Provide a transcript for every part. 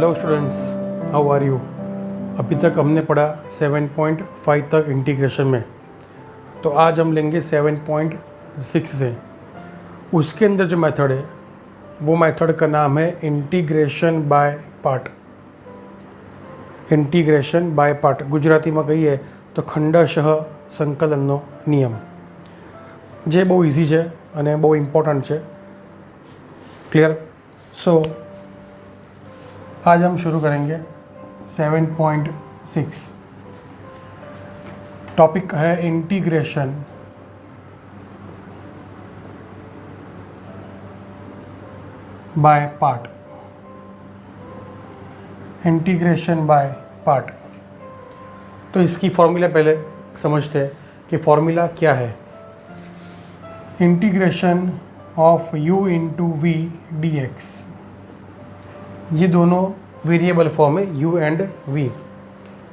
Hello students, how are you. अभी तक हमने पढ़ा 7.5 तक इंटीग्रेशन में, तो आज हम लेंगे 7.6 से। उसके अंदर जो मेथड है वो मेथड का नाम है integration by part. Integration by part Gujarati में कही है तो खंडशः संकलनનો નિયમ। જે બહુ ઇઝી છે અને બહુ ઇમ્પોર્ટન્ટ છે। क्लियर। सो आज हम शुरू करेंगे 7.6। टॉपिक है integration by part. Integration by part, तो इसकी फॉर्मूला पहले समझते हैं कि फॉर्मूला क्या है। Integration of u into we D x, ये दोनों वेरिएबल फॉर्म है u and v।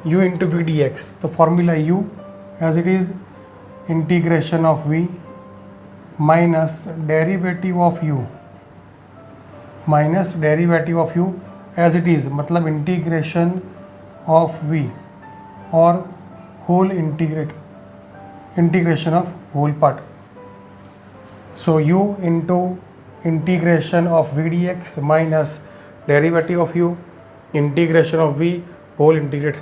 u into we D x, तो formula u as it is integration of v minus derivative of u minus derivative of u as it is, मतलब integration of v और whole integration of whole part. So u into integration of v dx minus derivative of u integration of v whole integrate।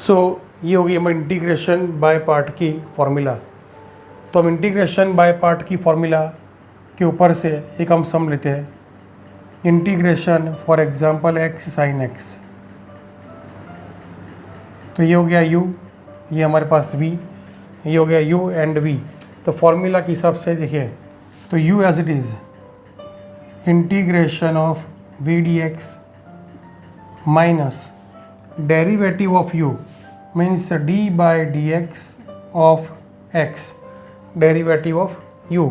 So ये होगी हमारी integration by part की formula. तो हम integration by part की formula के ऊपर से एक हम सम लेते हैं। Integration for example x sin x, तो ये हो गया u, ये हमारे पास v, ये हो गया u एंड v। तो फॉर्मूला के हिसाब से देखिए तो u as it is integration of v dx minus derivative of u means d by dx of x, derivative of u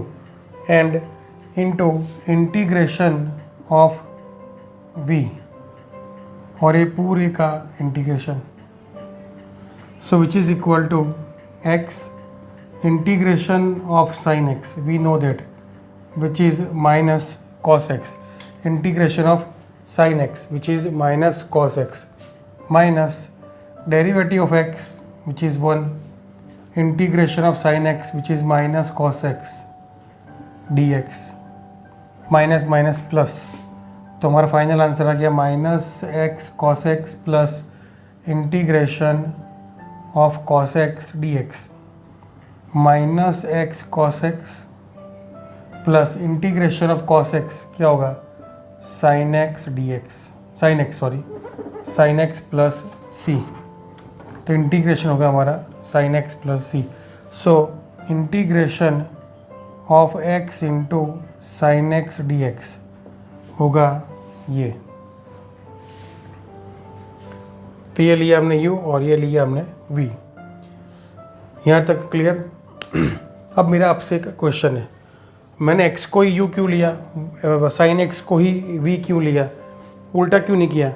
and into integration of v, और ये पूरे का integration. So which is equal to x integration of sin x, we know that, which is minus cos x, integration of sin x which is minus cos x, minus derivative of x which is 1, integration of sin x which is minus cos x dx, minus minus plus, तो हमारा final answer आ गया minus X cos X plus integration of cos X D x, minus X cos X plus integration of cos X क्या होगा sine X D X, sine X plus सी, तो integration होगा हमारा sine X plus C. So integration of X into sine X D X होगा ये। तो ये लिया हमने u और ये लिया हमने v। यहाँ तक क्लियर। अब मेरा आपसे एक क्वेश्चन है, मैंने x को ही u क्यों लिया, साइन x को ही v क्यों लिया, उल्टा क्यों नहीं किया।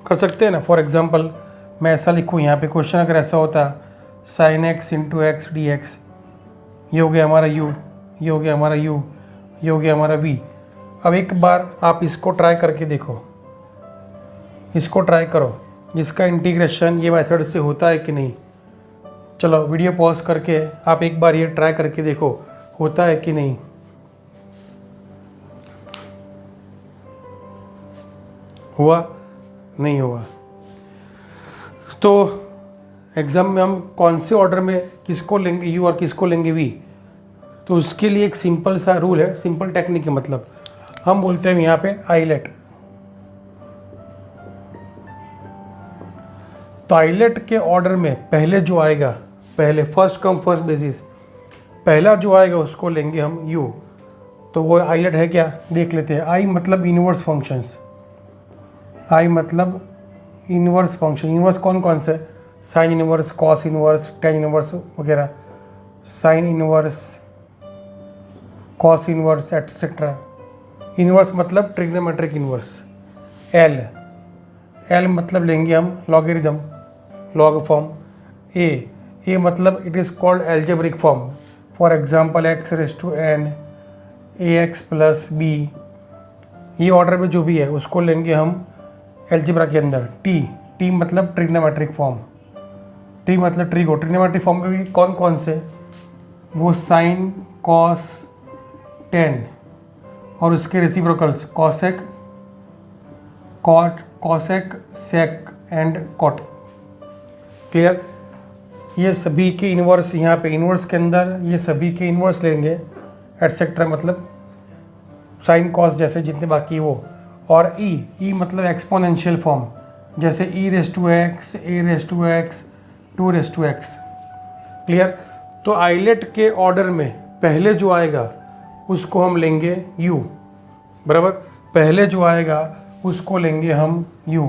कर सकते हैं ना। फॉर एग्जांपल मैं ऐसा लिखूँ यहाँ पे, क्वेश्चन अगर ऐसा होता sine x into x D x, ये हो गया हमारा u, ये हो गया हमारा u, ये हो गया हमारा v। अब एक बार आप इसको ट्राई करके देखो, इसको ट्राई करो, इसका इंटीग्रेशन ये मेथड से होता है कि नहीं। चलो वीडियो पॉज करके आप एक बार ये ट्राई करके देखो होता है कि नहीं। हुआ नहीं हुआ। तो एग्ज़ाम में हम कौन से ऑर्डर में किसको लेंगे u और किसको लेंगे v, तो उसके लिए एक सिंपल सा रूल है, सिंपल टेक्निक है। मतलब हम बोलते हैं यहाँ पे आइलेट, तो आइलेट के ऑर्डर में पहले जो आएगा, पहले फर्स्ट कम फर्स्ट बेसिस, पहला जो आएगा उसको लेंगे हम u। तो वो आइलेट है क्या देख लेते हैं। आई मतलब इनवर्स फंक्शंस, आई मतलब इनवर्स फंक्शन। इनवर्स कौन कौन से, sine inverse, cos inverse, tan inverse वगैरह, sine inverse, cos inverse etcetera. Inverse मतलब ट्रिग्नोमेट्रिक इनवर्स। एल मतलब लेंगे हम लॉगरिथम, लॉग फॉर्म। ए मतलब it is called algebraic form. For example x raise to n ax plus B, ये order में जो भी है उसको लेंगे हम एल्जेब्रा के अंदर। टी मतलब ट्रिग्नोमेट्रिक फॉर्म, टी मतलब ट्रिगो। ट्रिग्नोमेट्रिक फॉर्म में भी कौन कौन से, वो साइन, कॉस, टेन और उसके reciprocals cosec, cot, cosec, sec and cot. Clear? ये सभी के इन्वर्स, यहाँ पे इन्वर्स के अंदर ये सभी के इन्वर्स लेंगे एटसेट्रा, मतलब साइन कॉस जैसे जितने बाकी वो। और ई मतलब एक्सपोनेंशियल फॉर्म, जैसे E raise to X, A raise to X, two raise to X. Clear? तो आइलेट के ऑर्डर में पहले जो आएगा उसको हम लेंगे यू, बराबर। पहले जो आएगा उसको लेंगे हम यू,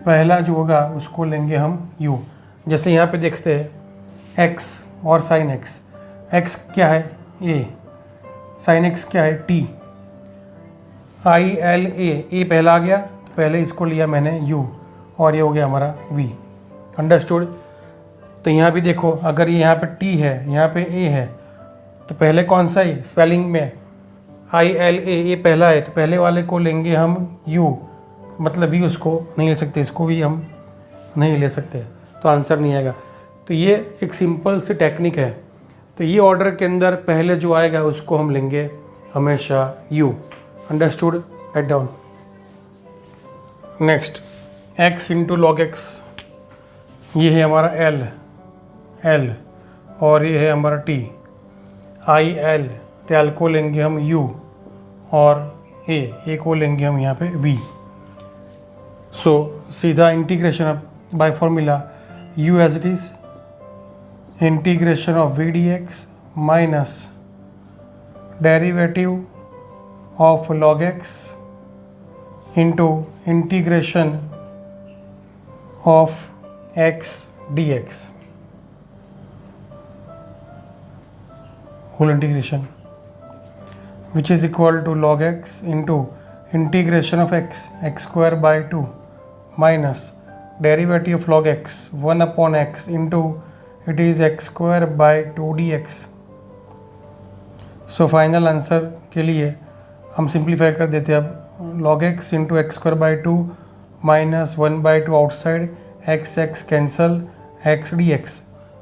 पहला जो होगा उसको लेंगे हम यू। जैसे यहाँ पे देखते हैं एक्स और साइन एक्स। एक्स क्या है? ए। साइन एक्स क्या है? टी। आई एल ए पहला आ गया तो पहले इसको लिया मैंने यू और ये हो गया हमारा वी। अंडरस्टूड? तो यहाँ भी देखो, अगर ये यहाँ पे टी है, यहाँ पे ए है, तो पहले कौन सा है? स्पेलिंग में आई एल ए पहला है तो पहले वाले को लेंगे हम यू, मतलब वी उसको नहीं ले सकते, इसको भी हम नहीं ले सकते, तो आंसर नहीं आएगा। तो ये एक सिंपल सी टेक्निक है। तो ये ऑर्डर के अंदर पहले जो आएगा उसको हम लेंगे हमेशा you. Understood? Write down. Next, x into log x, ये है हमारा एल और ये है हमारा टी। आई एल, तो एल को लेंगे हम यू और ए को लेंगे हम यहाँ पे वी। सो सीधा इंटीग्रेशन अब by formula u as it is integration of v D x minus derivative of log x into integration of x D x, whole integration, which is equal to log x into integration of x square by 2 minus derivative of log x 1 upon x into it is x square by 2 dx। So final answer के लिए हम simplify कर देते हैं अब। log x into x square by 2 minus 1/2 outside, x cancel, x dx,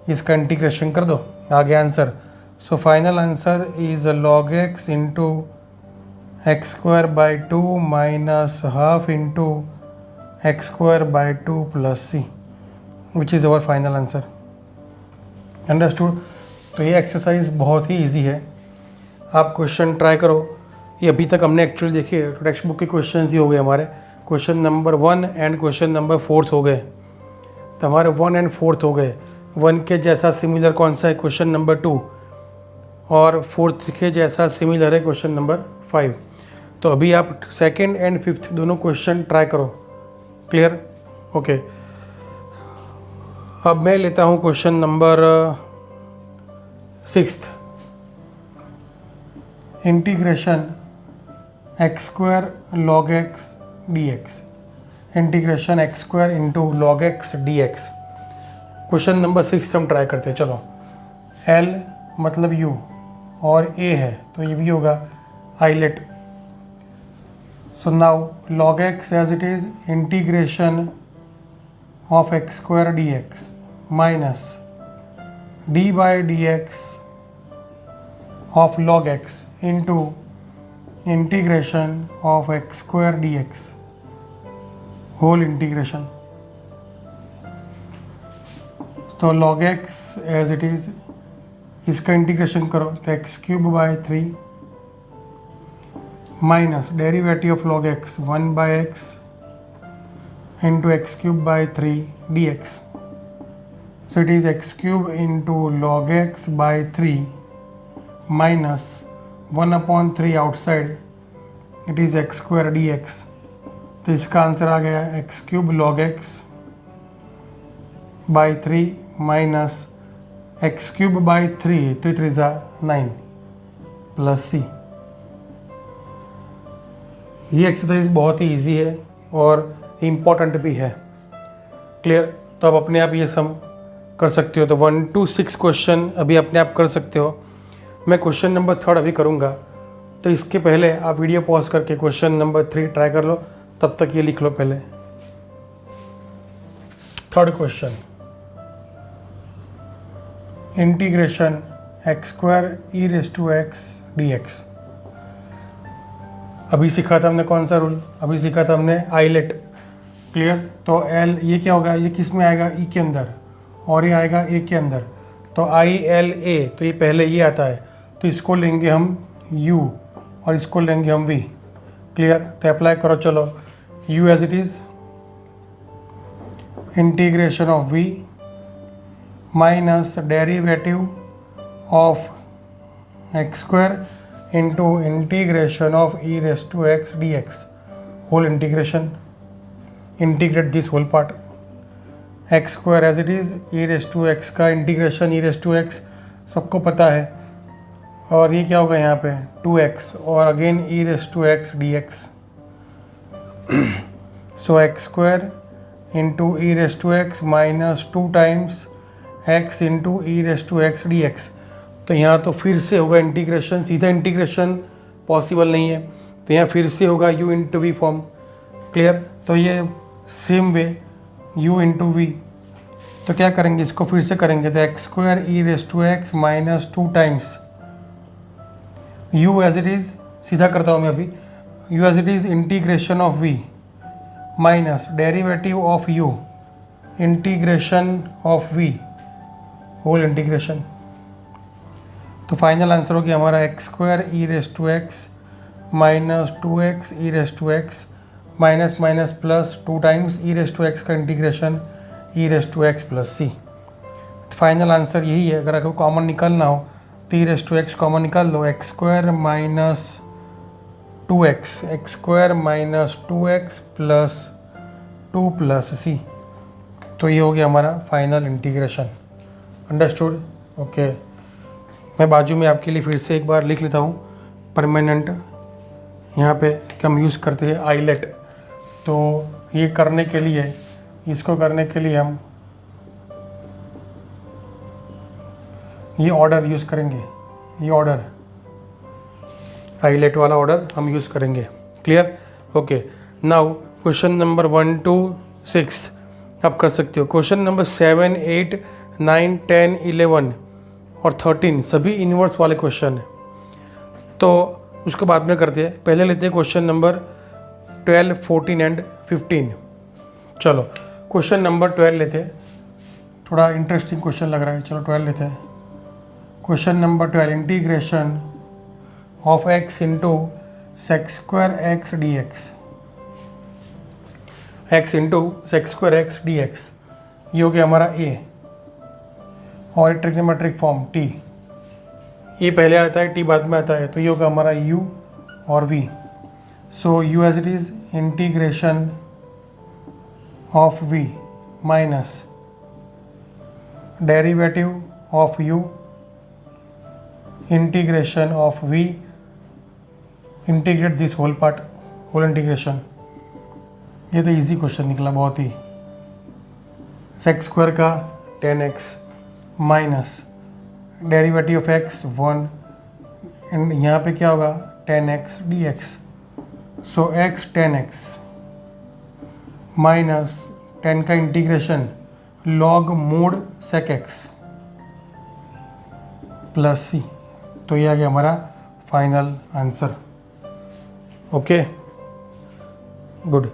इसका integration कर दो, आ गया answer. So final answer is log x into x square by 2 minus half into x square by 2 plus c, which is our final answer। Understood? तो ये exercise बहुत ही easy है, आप question try करो। ये अभी तक हमने एक्चुअली देखिए टेक्स्ट बुक के क्वेश्चन ही हो गए हमारे। Question number 1 and question number 4 हो गए, तो हमारे 1 एंड 4 हो गए। 1 के जैसा सिमिलर कौन सा है? क्वेश्चन नंबर 2, और 4th के जैसा सिमिलर है क्वेश्चन नंबर 5। तो अभी आप 2nd एंड 5th दोनों क्वेश्चन ट्राई करो। क्लियर? ओके। अब मैं लेता हूँ question number 6, integration x square log x D x, integration x square into log x D x. Question number 6 हम ट्राई करते हैं। चलो, एल मतलब यू और ए है तो ये भी होगा ILATE. So now log x as it is integration of x square d x minus d by d x of log x into integration of x square d x whole integration. तो log x as it is, इसका integration करो तो x³/3 minus derivative of log x 1/x into x³/3 dx। So it is x³ into log x/3 minus 1/3 outside, it is x² dx। तो इसका answer आ गया x³ log x/3 minus x³/3, 3 3 9 plus c। ये exercise बहुत ही easy है और important भी है। क्लियर? तो आप अपने आप ये सम कर सकते हो। तो 1 to 6 क्वेश्चन अभी अपने आप कर सकते हो। मैं क्वेश्चन नंबर 3 अभी करूँगा तो इसके पहले आप वीडियो पॉज करके क्वेश्चन नंबर 3 ट्राई कर लो, तब तक ये लिख लो पहले। Third question, integration x² e⁻x dx। अभी सीखा था हमने कौन सा रूल, अभी सीखा था हमने आइलेट। क्लियर? तो l ये क्या होगा, ये किस में आएगा, e के अंदर, और ये आएगा a के अंदर। तो ILA, तो ये पहले ये आता है, तो इसको लेंगे हम u और इसको लेंगे हम v। क्लियर? तो अप्लाई करो, चलो u as it is integration of v minus derivative of x² into integration of e⁻x dx, whole integration, integrate this whole part, x² as it is, e⁻x का integration e⁻x सबको पता है, और ये क्या होगा यहाँ पे 2x और अगेन e⁻x dx। सो x² into e⁻x minus 2 times x into e⁻x dx। तो यहाँ तो फिर से होगा इंटीग्रेशन, सीधा इंटीग्रेशन पॉसिबल नहीं है, तो यहाँ फिर से होगा u into v form. Clear? तो ये same way u into v, तो क्या करेंगे, इसको फिर से करेंगे, तो x² e⁻x minus 2 times u as it is, सीधा करता हूँ मैं अभी, u as it is integration of v minus derivative of u integration of v, whole integration. तो फाइनल आंसर हो गया हमारा x² e⁻x minus 2x e⁻x minus minus plus 2 times e⁻x का integration e⁻x plus c। Final answer यही है। अगर आपको common निकालना हो तो e⁻x कॉमन निकाल लो, x² minus 2x, x² minus 2x plus 2 plus c। तो ये हो गया हमारा फाइनल इंटीग्रेशन। अंडरस्टूड? ओके, मैं बाजू में आपके लिए फिर से एक बार लिख लेता हूँ परमानेंट। यहाँ पे हम यूज़ करते हैं आइलेट। तो ये करने के लिए, इसको करने के लिए हम ये ऑर्डर यूज़ करेंगे, ये ऑर्डर आइलेट वाला ऑर्डर हम यूज़ करेंगे। Clear? Okay, now question number 1 to 6 आप कर सकते हो। क्वेश्चन नंबर 7, 8, 9, 10, 11 और 13 सभी इन्वर्स वाले क्वेश्चन हैं, तो उसको बाद में करते हैं। पहले लेते हैं क्वेश्चन नंबर 12, 14 एंड 15। चलो क्वेश्चन नंबर 12 लेते हैं, थोड़ा इंटरेस्टिंग क्वेश्चन लग रहा है। चलो 12 लेते हैं। Question number 12, integration of x into sec² x dx, x into sec² x dx, ये हो गया हमारा a, और ट्रिग्नोमेट्रिक फॉर्म t, ए पहले आता है t बाद में आता है, तो ये होगा हमारा u और v। So u as it is integration of v minus derivative of u integration of v, integrate this whole part, whole integration. ये तो इजी क्वेश्चन निकला बहुत ही। sec² का 10x minus derivative of x 1, and यहाँ पे क्या होगा 10x dx। सो x 10x minus 10 का integration log mod sec x plus c। तो ये आ गया हमारा final answer. Okay, good.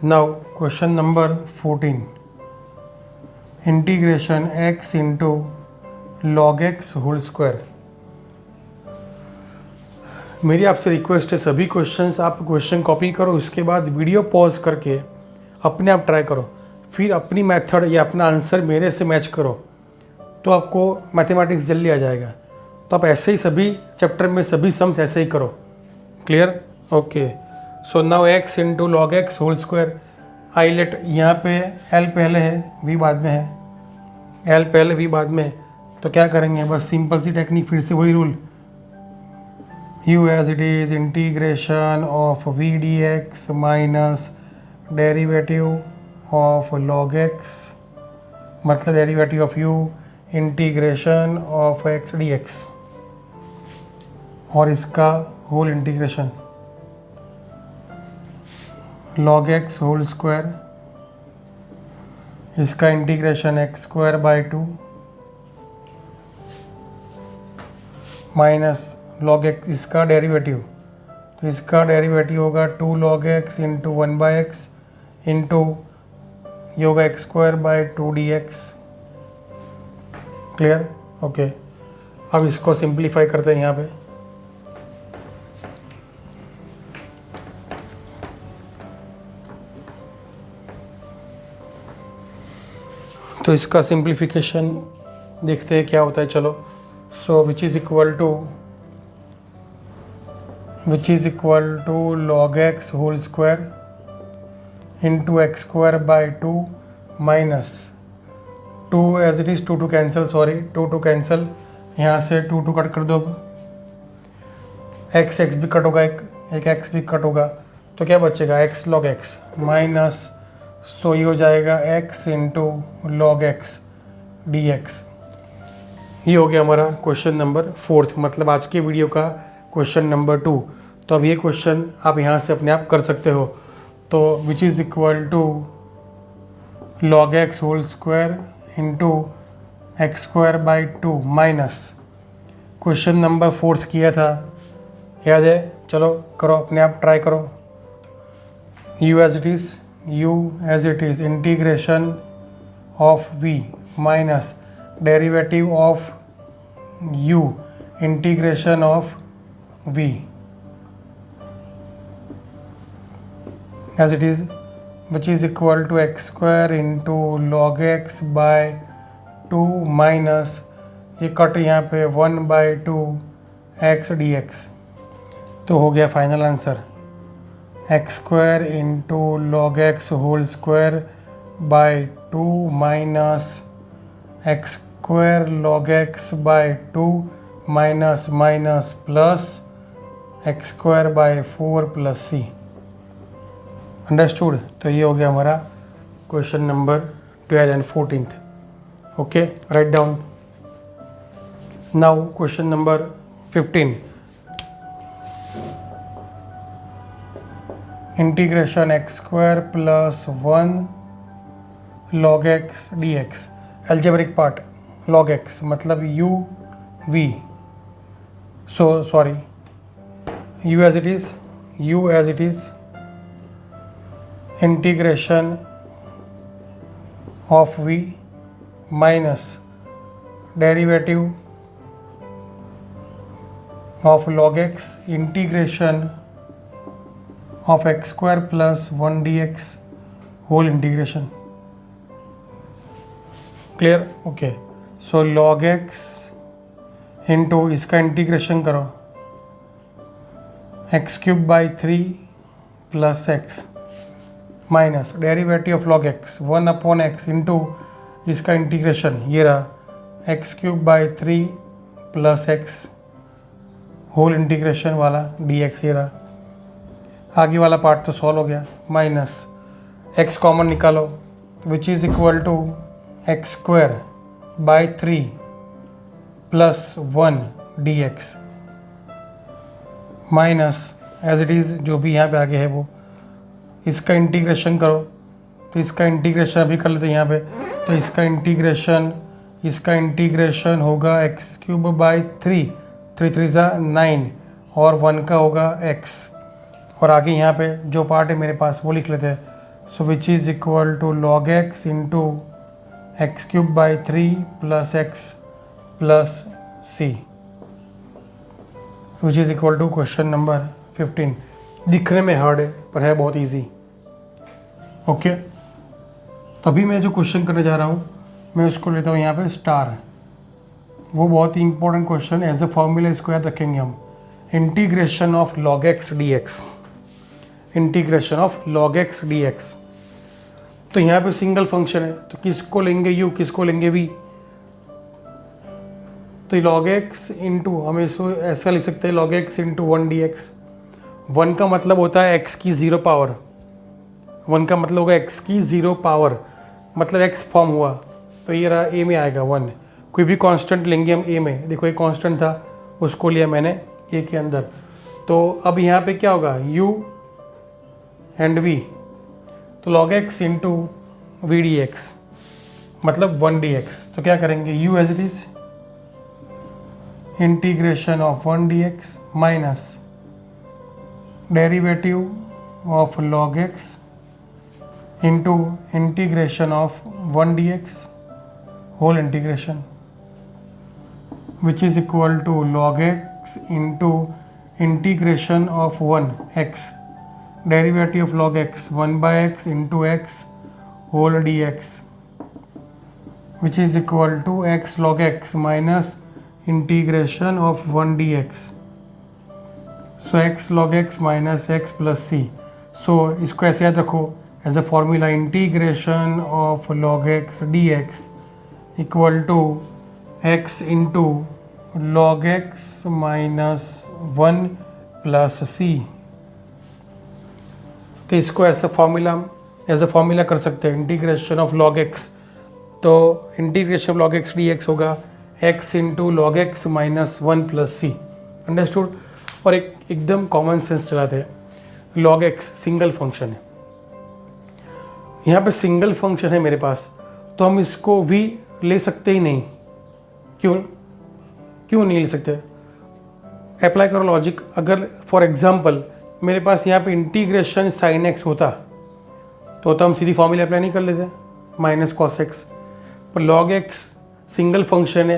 Now question number 14, integration x into log x whole square. मेरी आपसे रिक्वेस्ट है, सभी क्वेश्चंस आप क्वेश्चन कॉपी करो, उसके बाद वीडियो पॉज करके अपने आप ट्राई करो, फिर अपनी मेथड या अपना आंसर मेरे से मैच करो, तो आपको मैथमेटिक्स जल्दी आ जाएगा। तो आप ऐसे ही सभी चैप्टर में सभी सम्स ऐसे ही करो। Clear? Okay, so now x into log x whole square. ILATE यहाँ पे l पहले है, v बाद में है, l पहले v बाद में, तो क्या करेंगे, बस सिंपल सी टेक्निक, फिर से वही rule, u as it is integration of v dx minus derivative of log x, मतलब derivative of u integration of x dx, और इसका whole integration log x whole square, इसका integration x square by 2 minus log x इसका derivative, तो इसका derivative होगा 2 log x into 1 by X into ये होगा X square by 2 dx। Clear? Okay, अब इसको सिंप्लीफाई करते हैं यहाँ पे। तो इसका सिंप्लीफिकेशन देखते हैं क्या होता है। चलो, so which is equal to log x whole square into x square by 2 minus 2 as it is 2 cancel, sorry 2 cancel, यहाँ से 2 कट कर दो। एक्स भी कट होगा, एक एक्स भी कट होगा, तो क्या बचेगा x log x माइनस, तो ये हो जाएगा x into log x dx। ये हो गया हमारा क्वेश्चन नंबर 4, मतलब आज के वीडियो का क्वेश्चन नंबर 2। तो अब ये क्वेश्चन आप यहाँ से अपने आप कर सकते हो। तो which is equal to log x whole square into x square by 2 minus question number 4 किया था, याद है? चलो करो, अपने आप ट्राई करो। u as it is integration of v minus derivative of u integration of v as it is which is equal to x square into log x by 2 minus ये कट यहाँ पे 1 बाई 2 x dx। तो हो गया final answer x square into log x whole square by 2 minus x square log x by 2 minus minus plus x square by 4 plus c। Understood? तो ये हो गया हमारा question number 12 and 14। Okay, write down. Now question number 15, integration x square plus 1 log x dx। Algebraic part log x मतलब u v, so sorry u as it is integration of v minus derivative of log x integration of x square plus 1 dx whole integration. Clear? Okay, so log x into इसका integration करो x cube by 3 plus x minus derivative of log x 1 upon x into इसका integration ये रहा x cube by 3 plus x whole integration वाला dx ये रहा। आगे वाला पार्ट तो सॉल्व हो गया, माइनस x कॉमन निकालो which is equal to x square by 3 plus 1 dx minus as it is जो भी यहाँ पे आगे है वो, इसका इंटीग्रेशन करो, तो इसका इंटीग्रेशन अभी कर लेते हैं यहाँ पे। तो इसका इंटीग्रेशन होगा एक्स क्यूब बाई 3 3 9 और 1 का होगा x, और आगे यहाँ पे जो पार्ट है मेरे पास वो लिख लेते हैं। So which is equal to log x into X cube by 3 plus X plus c, which is equal to question number 15। दिखने में हार्ड है पर है बहुत इजी। ओके, तो अभी मैं जो क्वेश्चन करने जा रहा हूँ मैं उसको लेता हूँ यहाँ पे स्टार। वो बहुत ही इंपॉर्टेंट क्वेश्चन है, एज अ फॉर्मूला इसको याद रखेंगे हम। Integration of log x dx, integration of log x dx। तो यहाँ पे सिंगल फंक्शन है, तो किसको लेंगे u, किसको लेंगे v। तो log x इंटू, हम इसको ऐसा लिख सकते हैं log x इंटू 1 dx। 1 का मतलब होता है x की 0 पावर, 1 का मतलब होगा x की 0 पावर, मतलब x फॉर्म हुआ, तो ये रहा a में आएगा 1। कोई भी कांस्टेंट लेंगे हम a में, देखो एक कांस्टेंट था उसको लिया मैंने a के अंदर, तो अब यहाँ पे क्या होगा, u एंड v, तो log x into we D x मतलब 1 dx। तो क्या करेंगे, u as it is integration of 1 dx minus derivative of log x into integration of 1 dx whole integration which is equal to log x into integration of 1x derivative of log x 1/x into x whole dx which is equal to x log x minus integration of 1 dx. So x log x minus x plus c. So इसको ऐसे याद रखो as a formula, integration of log x dx equal to x into log x minus 1 plus c. तो इसको as a formula कर सकते हैं, integration of log x, तो integration of log x dx होगा x into log X minus 1 plus C. Understood. और एकदम common sense चलाते हैं, log x सिंगल फंक्शन है, यहाँ पे सिंगल फंक्शन है मेरे पास, तो हम इसको v ले सकते ही नहीं। क्यों नहीं ले सकते? अप्लाई करो लॉजिक। अगर फॉर एग्जांपल मेरे पास यहाँ पे इंटीग्रेशन साइन एक्स होता तो हम सीधी फॉर्मूला अप्लाई नहीं कर लेते, माइनस कॉस एक्स। पर लॉग एक्स सिंगल फंक्शन है,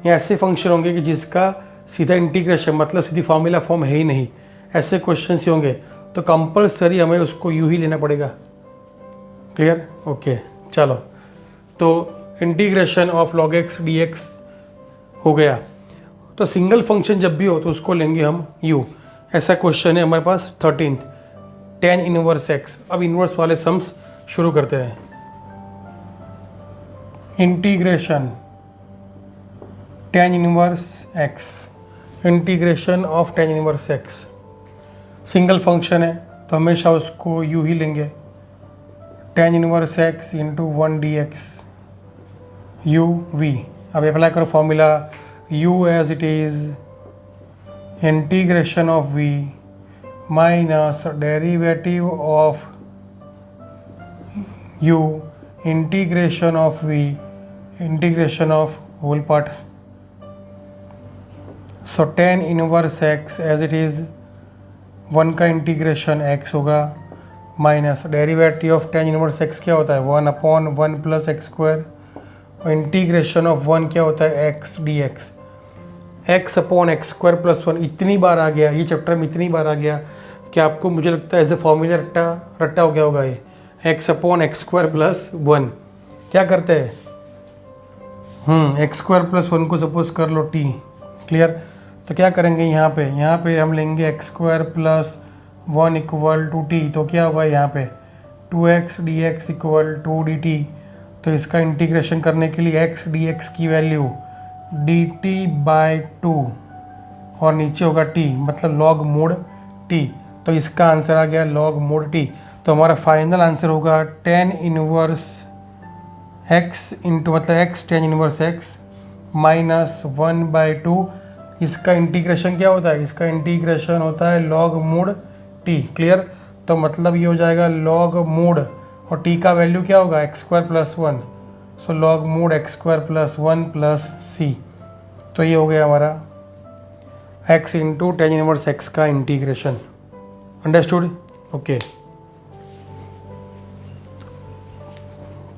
या ऐसे फंक्शन होंगे कि जिसका सीधा इंटीग्रेशन मतलब सीधी फॉर्मूला फॉर्म है ही नहीं, ऐसे क्वेश्चन ही होंगे, तो कंपलसरी हमें उसको यू ही लेना पड़ेगा। क्लियर? ओके चलो, तो integration of log x dx हो गया। तो सिंगल फंक्शन जब भी हो तो उसको लेंगे हम u। ऐसा क्वेश्चन है हमारे पास 13th, tan इनवर्स x। अब इनवर्स वाले सम्स शुरू करते हैं। Integration tan inverse x, integration of tan inverse x, single function है तो हमेशा उसको u ही लेंगे। tan inverse x into 1 dx u v। अब अप्लाई करो formula, u as it is integration of v minus derivative of u integration of v integration of whole part. So tan inverse x as it is 1 का integration x होगा minus derivative of tan inverse x क्या होता है 1/1 plus x square, और integration of 1 क्या होता है x dx, x upon x square plus 1। इतनी बार आ गया ये चैप्टर में, इतनी बार आ गया कि आपको मुझे लगता है एज ए फॉर्मूला रट्टा हो गया होगा ये, x upon x square plus 1। क्या करते हैं, एक्स स्क्वायर प्लस 1 को सपोज कर लो t। क्लियर? तो क्या करेंगे यहाँ पे हम लेंगे x square plus 1 equal to t. तो क्या होगा यहाँ पे 2x dx equal to dt। तो इसका इंटीग्रेशन करने के लिए x dx की वैल्यू dt/2 और नीचे होगा t, मतलब log mod t। तो इसका आंसर आ गया log mod t। तो हमारा फाइनल आंसर होगा tan इनवर्स x इंटू मतलब x tan inverse x minus 1/2। इसका इंटीग्रेशन क्या होता है, इसका इंटीग्रेशन होता है log mod t। क्लियर? तो मतलब ये हो जाएगा log mod, और t का वैल्यू क्या होगा X square plus 1, so log mod X square plus 1 plus सी। तो ये हो गया हमारा x into tan inverse x का इंटीग्रेशन। अंडरस्टूड? ओके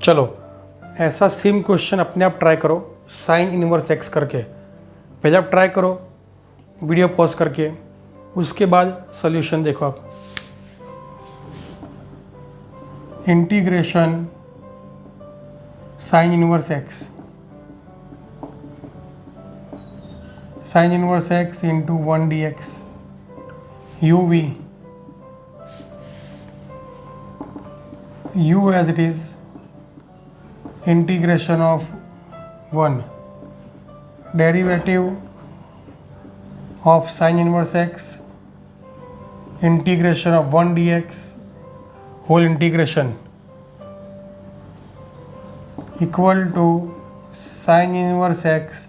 चलो, ऐसा सेम क्वेश्चन अपने आप ट्राई करो साइन इनवर्स x करके। पहले आप ट्राई करो वीडियो पॉज करके, उसके बाद सॉल्यूशन देखो आप। Integration sine inverse x, sine inverse x into 1 dx u v, u as it is integration of 1 derivative of sin inverse x integration of 1 dx whole integration equal to sin inverse x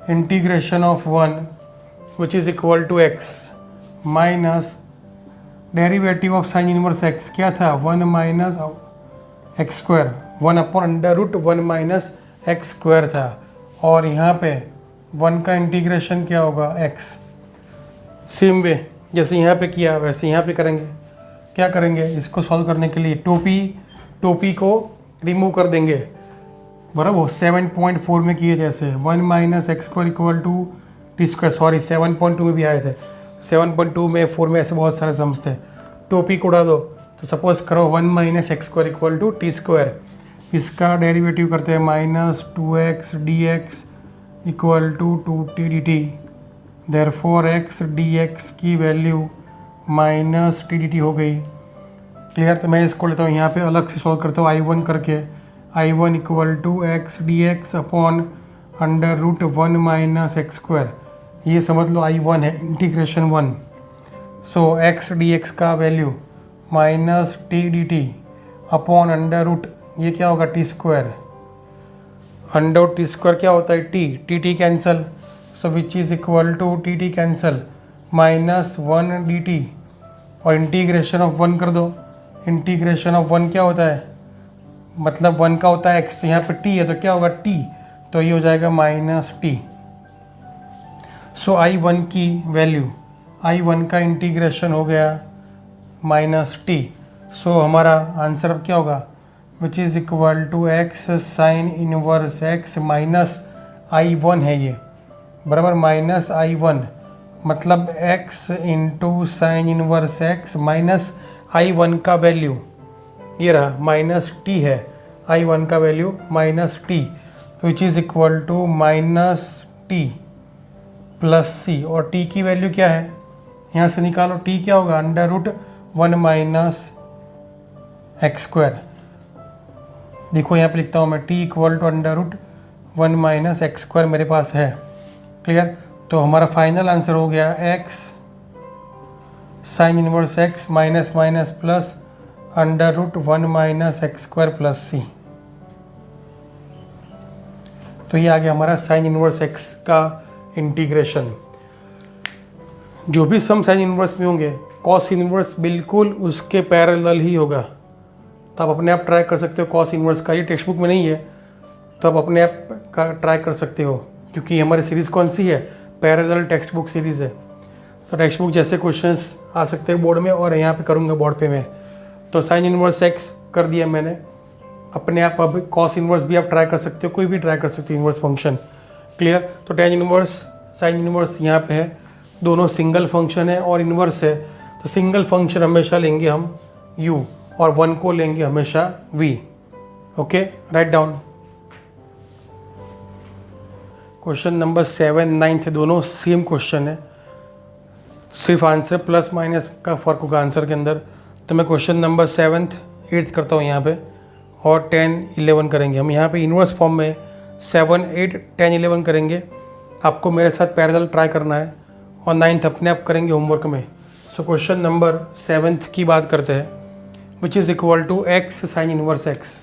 integration of 1 which is equal to x minus derivative of sine inverse x क्या था, 1 minus x square, 1 upon under root 1 minus x square था। और यहाँ पे 1 का integration क्या होगा, x. Same way जैसे यहाँ पे किया वैसे यहाँ पे करेंगे। क्या करेंगे, इसको सॉल्व करने के लिए टोपी को रिमूव कर देंगे, बराबर 7.4 में किए जैसे 1 minus x square equal to t square, sorry 7.2 में भी आए थे, 7.2 में 4 में ऐसे बहुत सारे सम्स थे। टोपी को उड़ा दो तो सपोज करो 1 minus x square equal to t square, इसका डेरिवेटिव करते हैं minus 2x dx equal to 2t dt, therefore x dx की वैल्यू माइनस टी dt हो गई। क्लियर। तो मैं इसको लेता हूँ यहाँ पे अलग से सॉल्व करता हूँ I1 करके, I1 equal to x D x upon under root 1 minus x square, ये समझ लो I1 है, integration 1। So x D x का value minus t d t upon under root, ये क्या होगा, t square. Under t square क्या होता है, t cancel, so which is equal to t cancel minus 1 d t, और integration of 1 कर दो। इंटीग्रेशन ऑफ 1 क्या होता है, मतलब 1 का होता है x, तो यहाँ पे t है तो क्या होगा t, तो ये हो जाएगा माइनस टी। सो I1 की वैल्यू, I1 का इंटीग्रेशन हो गया माइनस टी। सो हमारा आंसर अब क्या होगा, which is equal to x sine inverse x minus I1 है ये, बराबर माइनस I1, मतलब x into sine inverse x minus I1 का वैल्यू ये रहा माइनस टी है, I1 का वैल्यू माइनस टी, तो which is equal to minus T plus सी। और t की वैल्यू क्या है, यहाँ से निकालो, t क्या होगा, under root 1 minus x square. देखो यहाँ पे लिखता हूँ मैं, t equal to under root 1 minus x square मेरे पास है। क्लियर। तो हमारा फाइनल आंसर हो गया x sine inverse x minus minus plus under root 1 minus x square plus सी। तो ये आ गया हमारा साइन इनवर्स x का इंटीग्रेशन। जो भी सम साइन इनवर्स में होंगे, कॉस इनवर्स बिल्कुल उसके पैरेलल ही होगा। तो आप अपने आप ट्राई कर सकते हो कॉस इनवर्स का, ये टेक्स्ट बुक में नहीं है तो आप अपने आप का ट्राई कर सकते हो, क्योंकि हमारी सीरीज़ कौन सी है, पैरेलल टेक्स्ट बुक सीरीज़ है। तो टेक्स्ट बुक जैसे क्वेश्चंस आ सकते हैं बोर्ड में, और यहाँ पे करूँगा बोर्ड पे मैं। तो साइन इनवर्स एक्स कर दिया मैंने अपने आप। अब कॉस इनवर्स भी आप ट्राई कर सकते हो, कोई भी ट्राई कर सकते हो इनवर्स फंक्शन। क्लियर। तो टेन इनवर्स साइन इनवर्स यहाँ पे है, दोनों सिंगल फंक्शन है और इनवर्स है। तो सिंगल फंक्शन हमेशा लेंगे हम u और 1 को लेंगे हमेशा v। Okay, write down. Question number 7, 9 दोनों सेम क्वेश्चन है, सिर्फ आंसर प्लस माइनस का फ़र्क होगा आंसर के अंदर। तो मैं क्वेश्चन नंबर 7, 8 करता हूँ यहाँ पे, और 10, 11 करेंगे हम। यहाँ पे इन्वर्स फॉर्म में 7, 8, 10, 11 करेंगे। आपको मेरे साथ पैरेलल ट्राई करना है, और 9th अपने आप करेंगे होमवर्क में। सो क्वेश्चन नंबर 7 की बात करते हैं, which is equal to x sine inverse x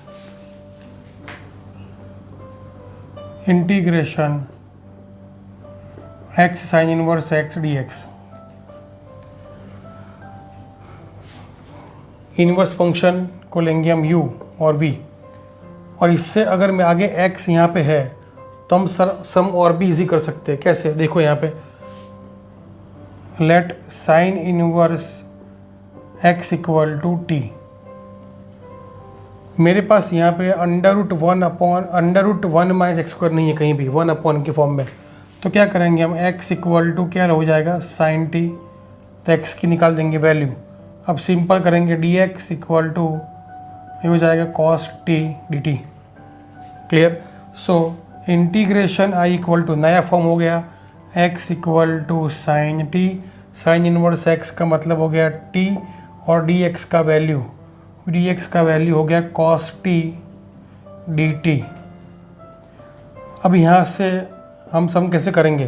integration x sine inverse x D x. Inverse function को लेंगे हम u और v, और इससे अगर मैं आगे x यहाँ पे है तो हम सम और भी इजी कर सकते हैं। कैसे, देखो यहाँ पे let sine inverse x equal to t. मेरे पास यहाँ पे under root 1 minus x square नहीं है कहीं भी, 1 अपॉन के फॉर्म में। तो क्या करेंगे हम, x इक्वल टू क्या हो जाएगा, साइन टी, तो x की निकाल देंगे वैल्यू। अब सिंपल करेंगे, dx इक्वल टू ये हो जाएगा cos t dt। क्लियर। So integration i equal to नया फॉर्म हो गया x equal to sine t, sine inverse x का मतलब हो गया t, और dx का वैल्यू हो गया cos t dt। अब यहाँ से हम सम कैसे करेंगे,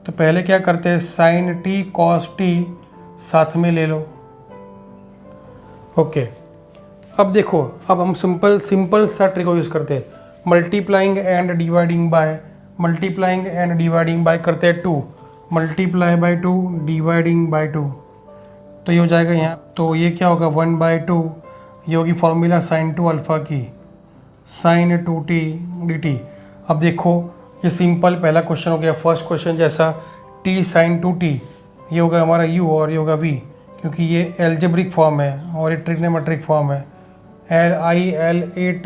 तो पहले क्या करते हैं, साइन t cos t साथ में ले लो। ओके, अब देखो, अब हम सिंपल सा ट्रिक यूज़ करते हैं, मल्टीप्लाइंग एंड डिवाइडिंग बाय करते हैं 2, मल्टीप्लाई बाई 2 डिवाइडिंग बाई 2, तो ये हो जाएगा यहाँ। तो ये क्या होगा 1/2, ये होगी फॉर्मूला साइन 2 अल्फ़ा की, साइन 2t dt। अब देखो ये सिंपल पहला क्वेश्चन हो गया, फर्स्ट क्वेश्चन जैसा, t साइन 2t, ये होगा हमारा u और ये होगा v, क्योंकि ये एल्जेब्रिक फॉर्म है और ये ट्रिग्नोमेट्रिक फॉर्म है, LILATE,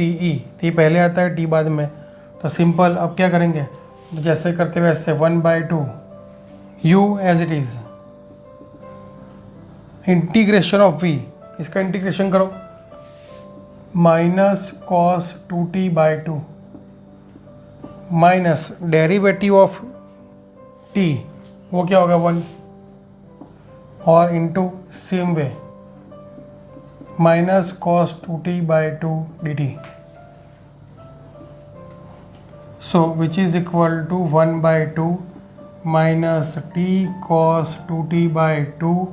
तो ये पहले आता है t बाद में। तो सिंपल अब क्या करेंगे, तो जैसे करते वैसे 1/2 u as it is, integration of v, इसका इंटीग्रेशन करो, minus cos 2t/2 minus derivative of t, वो क्या होगा 1, और into same way minus cos 2t/2 dt, so which is equal to 1/2 minus t cos 2t/2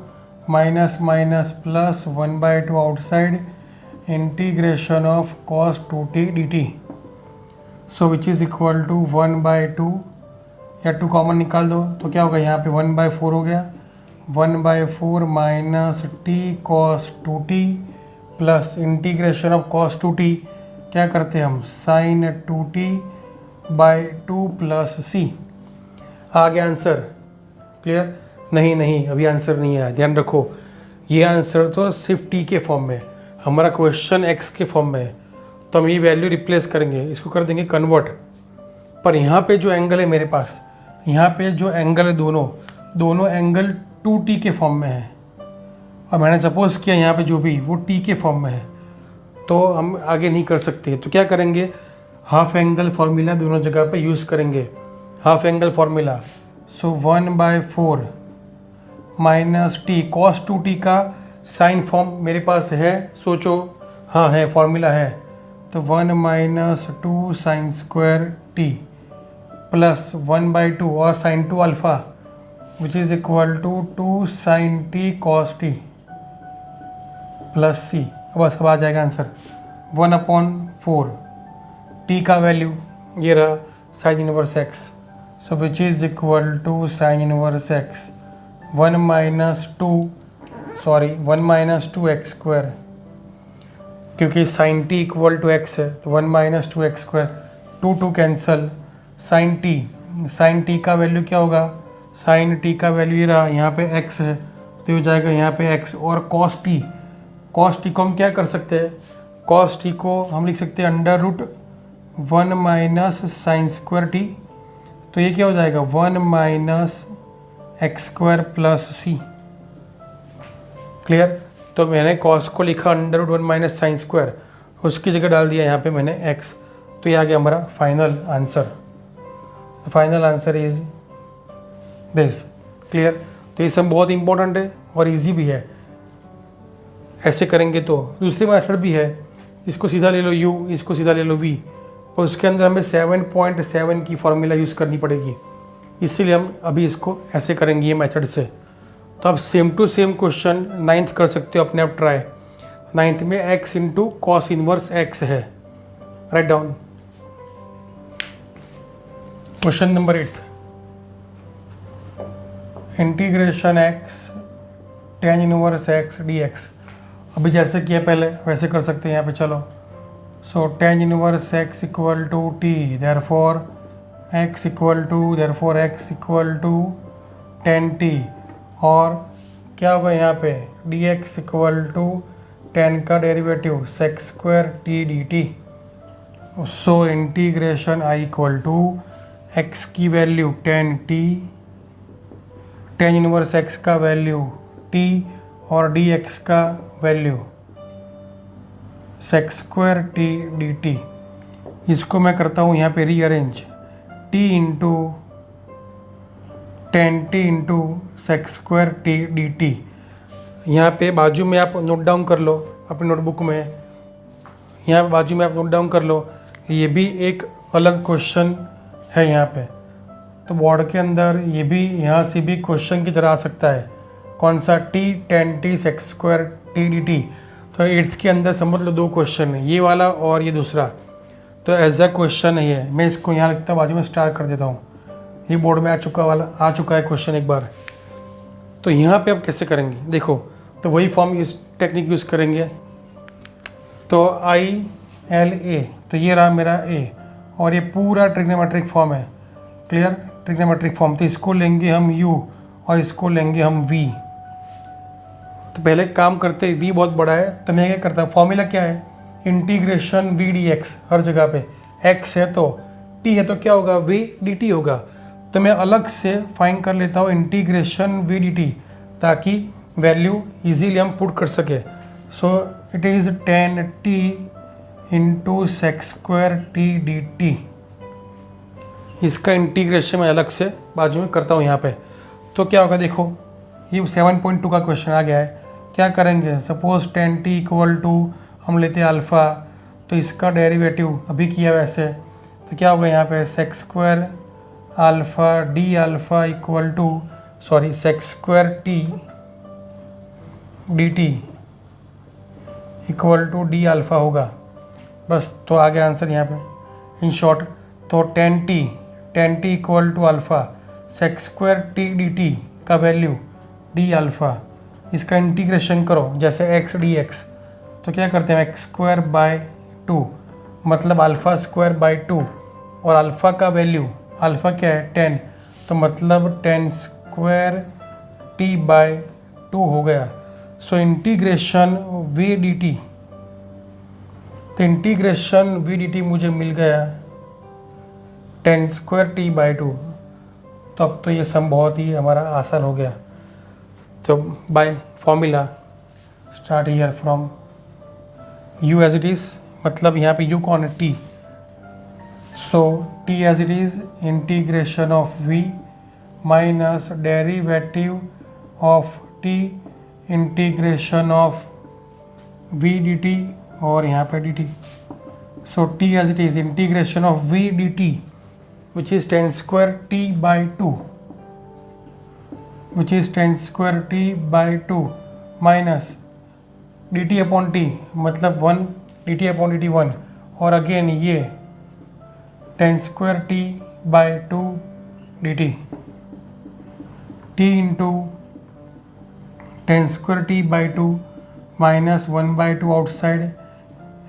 minus minus plus 1/2 outside integration of cos 2t dt, so which is equal to 1/2, या 2 common निकाल दो तो क्या होगा यहाँ पे 1/4 हो गया, 1/4 minus t cos 2t plus integration of cos 2t, क्या करते हैं हम साइन 2t/2 प्लस c। आ गया आंसर, क्लियर? नहीं अभी आंसर नहीं आया, ध्यान रखो, ये आंसर तो सिर्फ t के फॉर्म में है, हमारा क्वेश्चन x के फॉर्म में है, तो हम ये वैल्यू रिप्लेस करेंगे, इसको कर देंगे कन्वर्ट। पर यहाँ पे जो एंगल है मेरे पास, यहाँ पे जो एंगल है दोनों एंगल 2t के फॉर्म में है, और मैंने सपोज किया यहाँ पे जो भी वो t के फॉर्म में है, तो हम आगे नहीं कर सकते। तो क्या करेंगे, हाफ एंगल फार्मूला दोनों जगह पे यूज़ करेंगे, हाफ एंगल फार्मूला। सो 1/4 माइनस टी, कॉस 2t का साइन फॉर्म मेरे पास है, सोचो, हाँ है, फार्मूला है, तो 1 minus 2 sine square T plus 1/2 और sine 2 alpha which is equal to 2 sine T cos T plus C. बस अब आ जाएगा आंसर 1/4, टी का वैल्यू ये रहा sine inverse X, so which is equal to sine inverse x 1 minus 2 X square, क्योंकि sine T equal to X है, तो 1 minus 2 X square, 2 cancel, sine T का वैल्यू क्या होगा, साइन टी का वैल्यू ये रहा, यहाँ पे x है तो हो जाएगा यहाँ पे x, और कॉस टी को हम क्या कर सकते हैं, कॉस टी को हम लिख सकते हैं √1 माइनस साइन स्क्वायर टी, तो ये क्या हो जाएगा 1 माइनस एक्स स्क्वायर प्लस सी, क्लियर? तो मैंने कॉस को लिखा √1 माइनस साइन स्क्वायर, उसकी जगह डाल दिया यहाँ पे मैंने x, तो ये आ गया हमारा final answer. Final answer is this, clear? तो ये सब बहुत इंपॉर्टेंट है और इजी भी है, ऐसे करेंगे तो। दूसरी मेथड भी है, इसको सीधा ले लो u, इसको सीधा ले लो v, और उसके अंदर हमें 7.7 की फॉर्मूला यूज़ करनी पड़ेगी, इसीलिए हम अभी इसको ऐसे करेंगे ये मेथड से। तो आप same to same question 9th कर सकते हो अपने आप ट्राई। 9th में x into cos inverse x है, write down. Question number 8, integration x tan inverse x dx। अभी जैसे किया पहले वैसे कर सकते हैं यहाँ पे, चलो। So tan inverse x equal to t, therefore x equal to tan t, और क्या होगा यहाँ पे dx इक्वल टू tan का derivative sec square t dt। So integration I equal to x की value tan t, tan inverse x का value t, और dx का value sec square t dt। इसको मैं करता हूँ यहाँ पे rearrange, t into tan t into sec square t dt। यहाँ पे बाजू में आप नोट डाउन कर लो अपनी नोटबुक में, यहाँ पे बाजू में आप नोट डाउन कर लो, ये भी एक अलग क्वेश्चन है यहाँ पे। तो बोर्ड के अंदर ये भी यहाँ से भी क्वेश्चन की तरह आ सकता है, कौन सा t tan t sec square t dt। तो 8th के अंदर समझ लो 2 क्वेश्चन है, ये वाला और ये दूसरा, तो एज अ क्वेश्चन है ये। मैं इसको यहाँ लिखता हूँ, बाजू में स्टार कर देता हूँ, ये बोर्ड में आ चुका है क्वेश्चन एक बार। तो यहाँ पे अब कैसे करेंगे देखो, तो वही फॉर्म टेक्निक यूज़ करेंगे। तो ILA, तो ये रहा मेरा A और ये पूरा ट्रिग्नोमेट्रिक फॉर्म है, क्लियर, ट्रिग्नोमेट्रिक फॉर्म। तो इसको लेंगे हम U और इसको लेंगे हम V। तो पहले काम करते, V बहुत बड़ा है तो मैं क्या करता हूँ, फॉर्मूला क्या है, इंटीग्रेशन V dx, हर जगह पे x है तो t है तो क्या होगा, V dt होगा। तो मैं अलग से फाइंड कर लेता हूँ इंटीग्रेशन V dt, ताकि वैल्यू इजीली हम पुट कर सके। So it is 10t into sec square t dt। इसका इंटीग्रेशन मैं अलग से बाजू में करता हूँ यहाँ पे। तो क्या होगा देखो, ये 7.2 का क्वेश्चन आ गया है। क्या करेंगे, सपोज 10t इक्वल टू हम लेते हैं अल्फ़ा, तो इसका डेरिवेटिव अभी किया वैसे, तो क्या होगा यहाँ पे sec square alpha d alpha equal to sec square t d t equal to d alpha होगा बस। तो आ गया आंसर यहाँ पे इन शॉर्ट। तो 10t equal to alpha sec square t d t का वैल्यू डी अल्फ़ा, इसका इंटीग्रेशन करो जैसे x dx। तो क्या करते हैं, एक्स स्क्वायर बाय 2 मतलब अल्फ़ा स्क्वायर बाय 2, और अल्फ़ा का वैल्यू, अल्फ़ा क्या है 10, तो मतलब 10 स्क्वायर t बाय 2 हो गया। सो इंटीग्रेशन v dt, तो इंटीग्रेशन v dt मुझे मिल गया 10 स्क्वायर t बाय 2। तो अब तो ये सम बहुत ही हमारा आसान हो गया। तो by formula start here from u as it is, मतलब यहाँ पे u कौन है, t। So t as it is integration of v minus derivative of t integration of v dt, और यहाँ पे dt। So t as it is integration of v dt which is 10 square t by 2, which is 10 square t by 2 minus dt upon t मतलब 1 dt upon dt 1, और again ये 10 square t by 2 dt, t into 10 square t by 2 minus 1 by 2 outside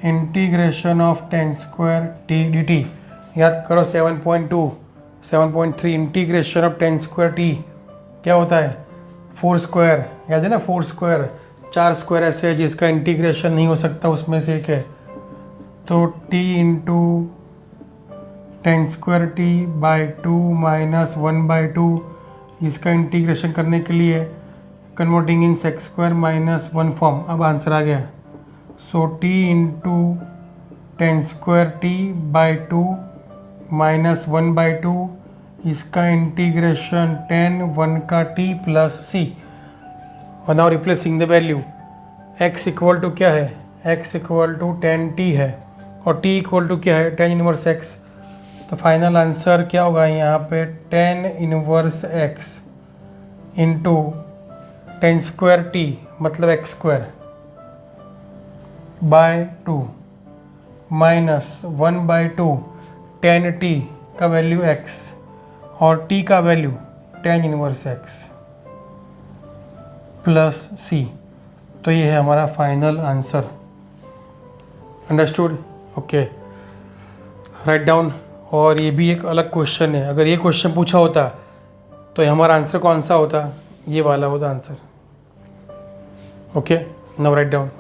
integration of 10 square t dt। याद करो 7.2 7.3 integration of 10 square T क्या होता है, 4 square, याद है ना, 4 स्क्वायर, 4 स्क्वायर ऐसे है जिसका इंटीग्रेशन नहीं हो सकता, उसमें से एक है। तो t into 10 square T by 2 minus 1 by 2, इसका इंटीग्रेशन करने के लिए कन्वर्टिंग इन सेक स्क्वायर माइनस 1 फॉर्म। अब आंसर आ गया। सो t into 10 square T by 2 minus 1 by 2, इसका इंटीग्रेशन 10 1 का t प्लस सी। और now replacing the value, x equal to क्या है, x इक्वल टू 10t है और t इक्वल टू क्या है 10 इनवर्स x। तो फाइनल आंसर क्या होगा यहाँ पे 10 inverse x into 10 square t मतलब x square by 2 minus 1 by 2 10t का वैल्यू x और t का value 10 inverse x plus c। तो ये है हमारा final answer. Understood, okay, write down. और ये भी एक अलग क्वेश्चन है, अगर ये क्वेश्चन पूछा होता तो हमारा आंसर कौन सा होता, ये वाला होता answer. Okay, now write down.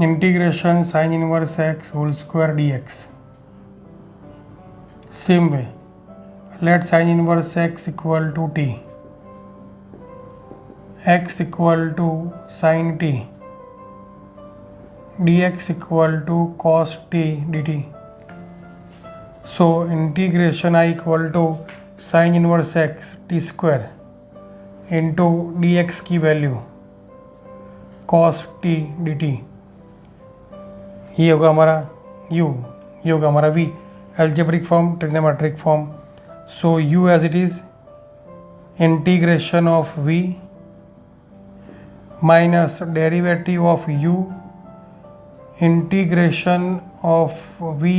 Integration sine inverse x whole square dx। Same way, let sine inverse x equal to t, x equal to sine t, dx equal to cos t dt। So integration I equal to sine inverse x t square into dx की value cos t dt। ये होगा हमारा u, ये होगा हमारा v, algebraic form, trigonometric form. So u as it is integration of v minus derivative of u integration of v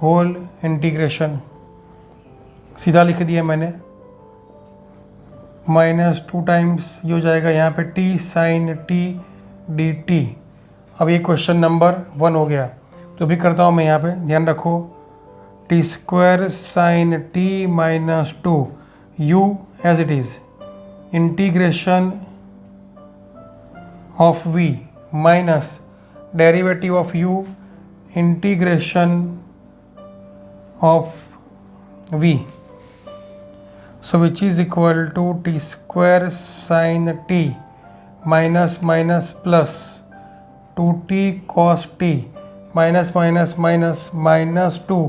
whole integration, सीधा लिख दिया मैंने, -2 टाइम्स ये हो जाएगा यहाँ पे t sine t d t. अब ये क्वेश्चन नंबर 1 हो गया। तो भी करता हूँ मैं यहाँ पे, ध्यान रखो, t square sine t minus 2 u as it is integration of v minus derivative of u integration of v, so which is equal to t square sin t minus minus plus 2t cos t minus minus minus minus 2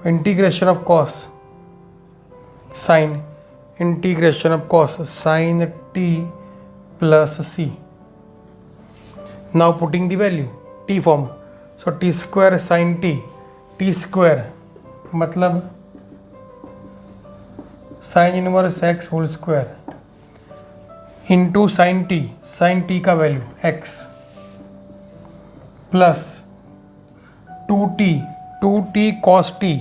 integration of cos sin integration of cos sin t plus c. Now putting the value t form, so t square sin t square मतलब sine inverse x whole square into sine T का value X plus 2t cos T,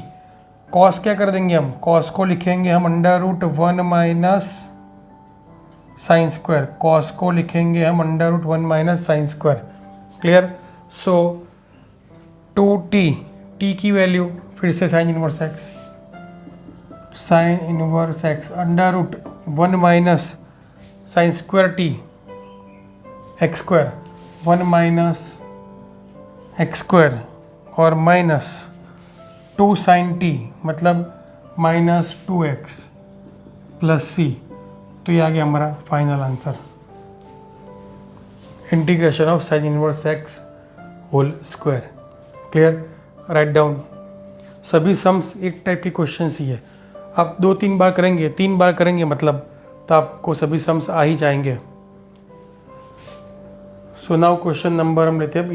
cos क्या कर देंगे हम, cos को लिखेंगे हम √1 minus sine square, cos को लिखेंगे हम √1 minus sine square. Clear. So 2t की वैल्यू फिर से sine inverse x, sine inverse x √1 minus sine square t x square 1 minus x square और माइनस 2 साइन टी मतलब -2x प्लस सी। तो ये आ गया हमारा final answer, integration of sine inverse x whole square. Clear. Right down. सभी sums एक type के क्वेश्चन ही है, आप 2-3 बार करेंगे, 3 बार करेंगे मतलब, तो आपको सभी सम्स आ ही जाएंगे। सो नाउ क्वेश्चन नंबर हम लेते हैं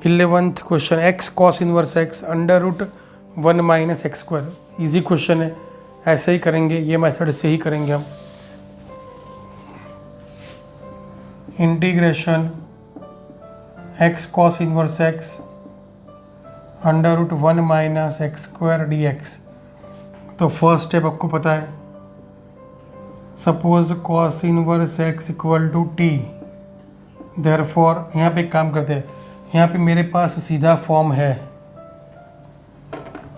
11th question, x cos inverse x √1 minus x square. Easy question है, ऐसे ही करेंगे, ये मेथड से ही करेंगे हम। Integration x cos inverse x √1 minus x square d x. तो फर्स्ट स्टेप आपको पता है, suppose cos inverse x equal to t, therefore यहाँ पे एक काम करते हैं, यहाँ पे मेरे पास सीधा फॉर्म है,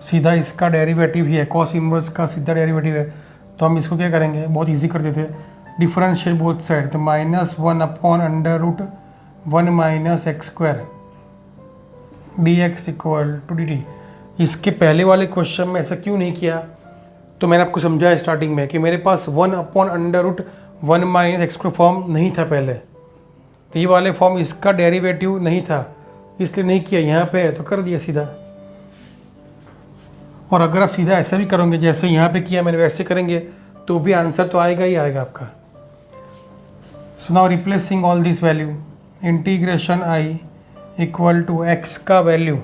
सीधा इसका डेरिवेटिव ही है, कॉस इनवर्स का सीधा डेरिवेटिव है। तो हम इसको क्या करेंगे, बहुत इजी कर देते हैं, डिफरेंशियल बोथ साइड, तो -1/√1 minus x square d x equal to d t. इसके पहले वाले क्वेश्चन में ऐसा क्यों नहीं किया, तो मैंने आपको समझाया स्टार्टिंग में कि मेरे पास 1/√1 माइनस एक्स स्क्वायर फॉर्म नहीं था पहले, तो ये वाले फॉर्म इसका डेरिवेटिव नहीं था, इसलिए नहीं किया। यहाँ पे है तो कर दिया सीधा। और अगर आप सीधा ऐसा भी करोगे जैसे यहाँ पे किया मैंने, वैसे करेंगे तो भी आंसर तो आएगा ही आएगा आपका। So now replacing all this value, integration I equal to x का वैल्यू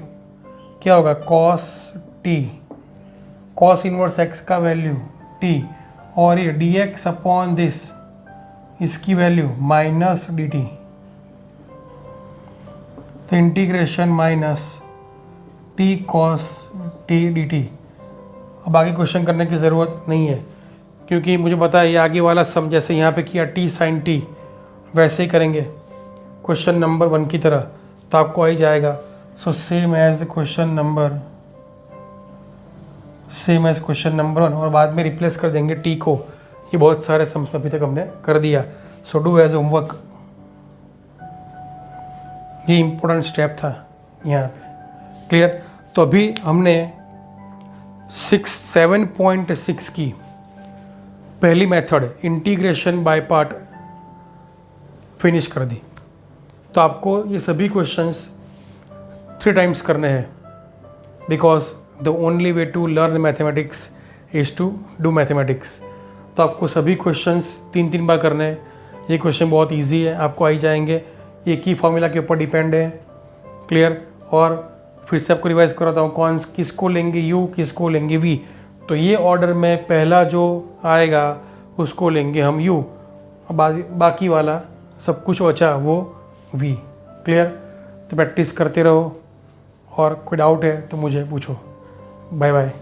क्या होगा, cos T, cos inverse x का वैल्यू टी, और ये डी एक्स अपॉन दिस, इसकी वैल्यू माइनस डी टी। तो integration minus t cos t d t. अब आगे क्वेश्चन करने की ज़रूरत नहीं है, क्योंकि मुझे पता है ये आगे वाला सम जैसे यहाँ पे किया टी साइन टी, वैसे ही करेंगे क्वेश्चन नंबर 1 की तरह, तो आपको आ ही जाएगा। So same as question number 1, और बाद में रिप्लेस कर देंगे टी को। ये बहुत सारे सम्स अभी तक हमने कर दिया, सो डू एज होमवर्क। ये इम्पोर्टेंट स्टेप था यहाँ पे। क्लियर। तो अभी हमने 7.6 की पहली method integration by part finish कर दी। तो आपको ये सभी क्वेश्चंस 3 टाइम्स करने हैं, because the only way to learn mathematics is to do mathematics. तो आपको सभी क्वेश्चंस 3 बार करने हैं। ये क्वेश्चन बहुत इजी है, आपको आ ही जाएंगे, एक ही फॉर्मूला के ऊपर डिपेंड है। क्लियर। और फिर से आपको रिवाइज कराता हूँ, कौन किसको लेंगे u, किसको लेंगे v। तो ये ऑर्डर में पहला जो आएगा उसको लेंगे हम u, बाकी वाला सब कुछ बचा वो v। क्लियर। तो प्रैक्टिस करते रहो और कोई डाउट है तो मुझे पूछो। Bye bye.